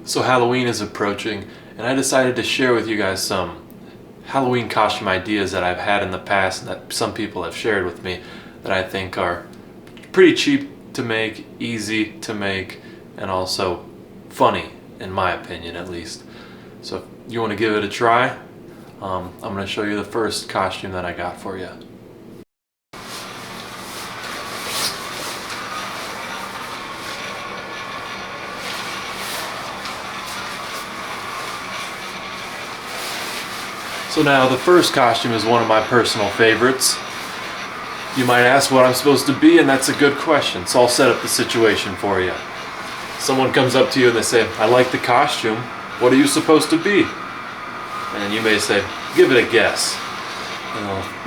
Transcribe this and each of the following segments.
So Halloween is approaching, and I decided to share with you guys some Halloween costume ideas that I've had in the past and that some people have shared with me that I think are pretty cheap to make, easy to make, and also funny, in my opinion at least. So if you want to give it a try, I'm going to show you the first costume that I got for you. So now the first costume is one of my personal favorites. You might ask what I'm supposed to be, and that's a good question, so I'll set up the situation for you. Someone comes up to you and they say, "I like the costume, what are you supposed to be?" And you may say, "Give it a guess."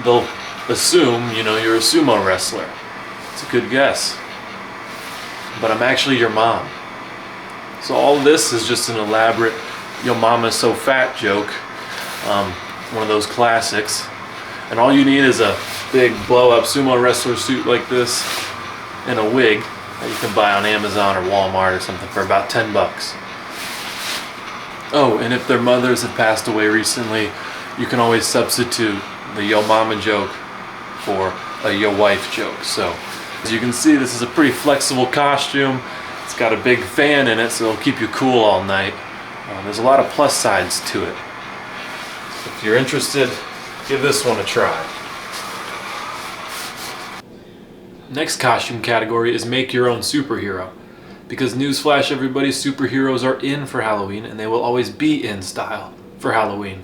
They'll assume, you're a sumo wrestler. It's a good guess. But I'm actually your mom. So all this is just an elaborate "yo mama's so fat" joke. One of those classics. And all you need is a big blow-up sumo wrestler suit like this and a wig that you can buy on Amazon or Walmart or something for about 10 bucks. Oh, and if their mothers have passed away recently, you can always substitute the "yo mama" joke for a "yo wife" joke. So as you can see, this is a pretty flexible costume. It's got a big fan in it, so it'll keep you cool all night. There's a lot of plus sides to it. If you're interested, give this one a try. Next costume category is make your own superhero. Because newsflash everybody, superheroes are in for Halloween and they will always be in style for Halloween.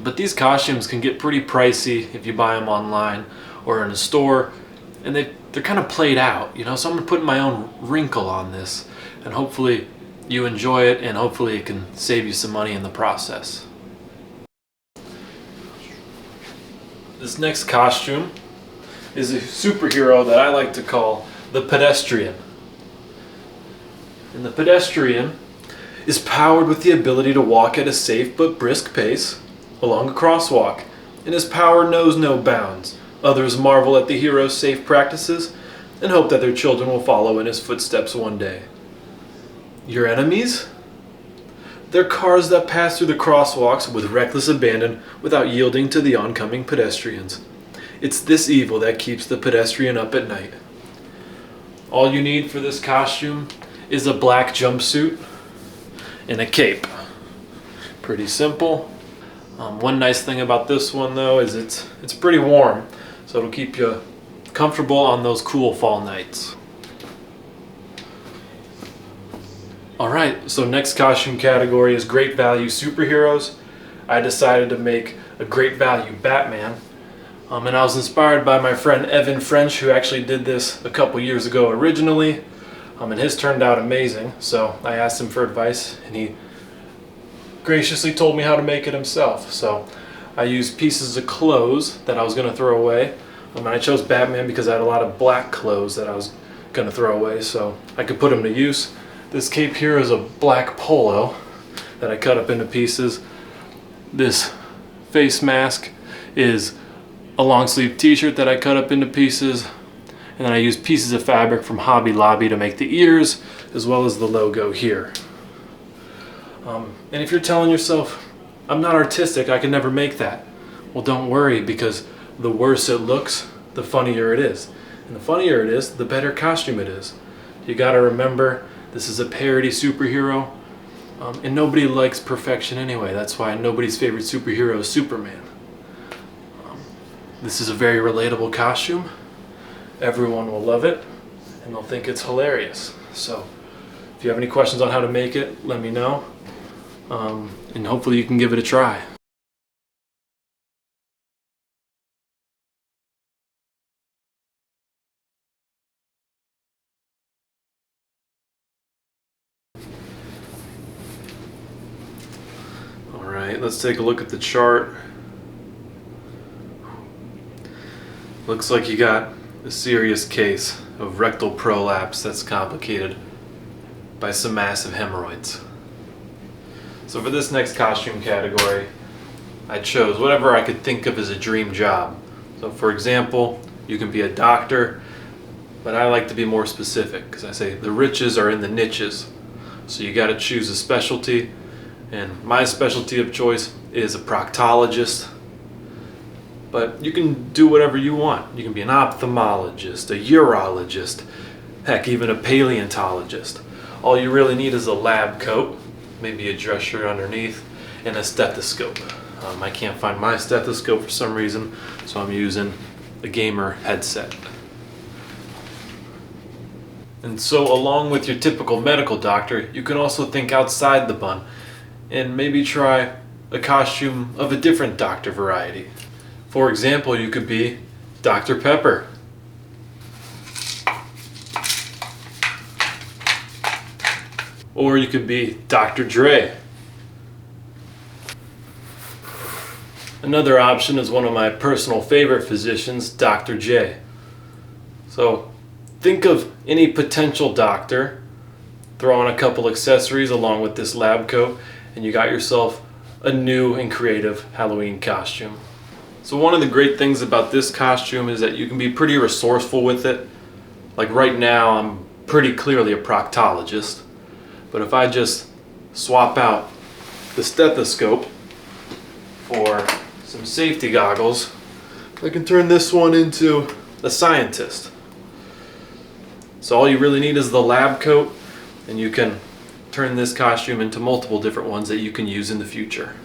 But these costumes can get pretty pricey if you buy them online or in a store, and they're kind of played out, so I'm going to put my own wrinkle on this, and hopefully you enjoy it, and hopefully it can save you some money in the process. This next costume is a superhero that I like to call the Pedestrian. And the Pedestrian is powered with the ability to walk at a safe but brisk pace along a crosswalk, and his power knows no bounds. Others marvel at the hero's safe practices and hope that their children will follow in his footsteps one day. Your enemies? They're cars that pass through the crosswalks with reckless abandon without yielding to the oncoming pedestrians. It's this evil that keeps the pedestrian up at night. All you need for this costume is a black jumpsuit and a cape. Pretty simple. One nice thing about this one though is it's pretty warm, so it'll keep you comfortable on those cool fall nights. Alright, so next costume category is great value superheroes. I decided to make a great value Batman. And I was inspired by my friend Evan French, who actually did this a couple years ago originally. And his turned out amazing, so I asked him for advice and he graciously told me how to make it himself. So I used pieces of clothes that I was going to throw away. And I chose Batman because I had a lot of black clothes that I was going to throw away, so I could put them to use. This cape here is a black polo that I cut up into pieces. This face mask is a long sleeve t-shirt that I cut up into pieces. And then I used pieces of fabric from Hobby Lobby to make the ears, as well as the logo here. And if you're telling yourself, "I'm not artistic, I can never make that," well, don't worry, because the worse it looks, the funnier it is. And the funnier it is, the better costume it is. You gotta remember, this is a parody superhero, and nobody likes perfection anyway. That's why nobody's favorite superhero is Superman. This is a very relatable costume. Everyone will love it, and they'll think it's hilarious. So if you have any questions on how to make it, let me know, and hopefully you can give it a try. Alright, let's take a look at the chart. Looks like you got a serious case of rectal prolapse that's complicated by some massive hemorrhoids. So for this next costume category, I chose whatever I could think of as a dream job. So for example, you can be a doctor, but I like to be more specific because I say the riches are in the niches. So you got to choose a specialty, and my specialty of choice is a proctologist. But you can do whatever you want. You can be an ophthalmologist, a urologist, heck, even a paleontologist. All you really need is a lab coat, maybe a dress shirt underneath, and a stethoscope. I can't find my stethoscope for some reason, so I'm using a gamer headset. And so, along with your typical medical doctor, you can also think outside the bun and maybe try a costume of a different doctor variety. For example, you could be Dr. Pepper. Or you could be Dr. Dre. Another option is one of my personal favorite physicians, Dr. J. So think of any potential doctor, throw on a couple accessories along with this lab coat, and you got yourself a new and creative Halloween costume. So one of the great things about this costume is that you can be pretty resourceful with it. Like right now, I'm pretty clearly a proctologist, but if I just swap out the stethoscope for some safety goggles, I can turn this one into a scientist. So all you really need is the lab coat, and you can turn this costume into multiple different ones that you can use in the future.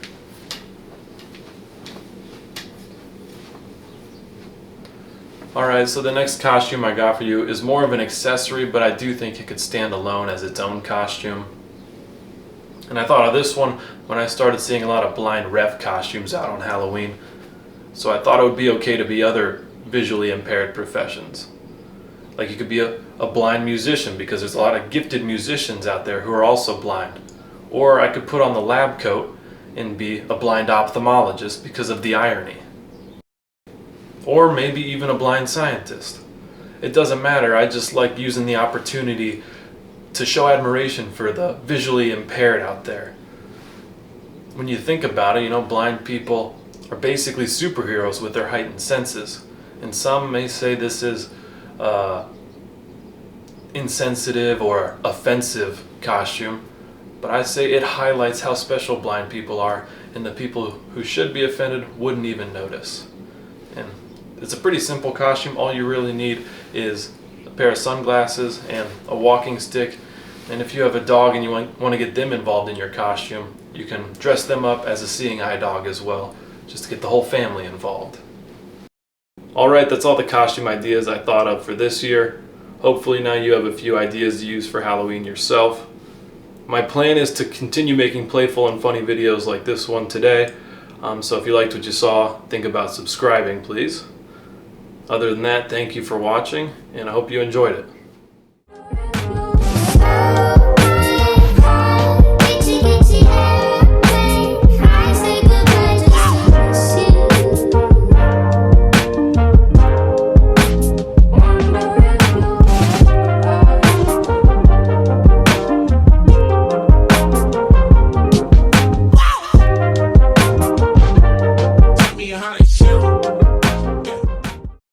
Alright, so the next costume I got for you is more of an accessory, but I do think it could stand alone as its own costume. And I thought of this one when I started seeing a lot of blind ref costumes out on Halloween. So I thought it would be okay to be other visually impaired professions. Like you could be a blind musician, because there's a lot of gifted musicians out there who are also blind. Or I could put on the lab coat and be a blind ophthalmologist because of the irony. Or maybe even a blind scientist. It doesn't matter, I just like using the opportunity to show admiration for the visually impaired out there. When you think about it, blind people are basically superheroes with their heightened senses. And some may say this is insensitive or offensive costume, but I say it highlights how special blind people are, and the people who should be offended wouldn't even notice. And it's a pretty simple costume. All you really need is a pair of sunglasses and a walking stick. And if you have a dog and you want to get them involved in your costume, you can dress them up as a seeing eye dog as well, just to get the whole family involved. Alright, that's all the costume ideas I thought of for this year. Hopefully now you have a few ideas to use for Halloween yourself. My plan is to continue making playful and funny videos like this one today. So if you liked what you saw, think about subscribing, please. Other than that, thank you for watching, and I hope you enjoyed it.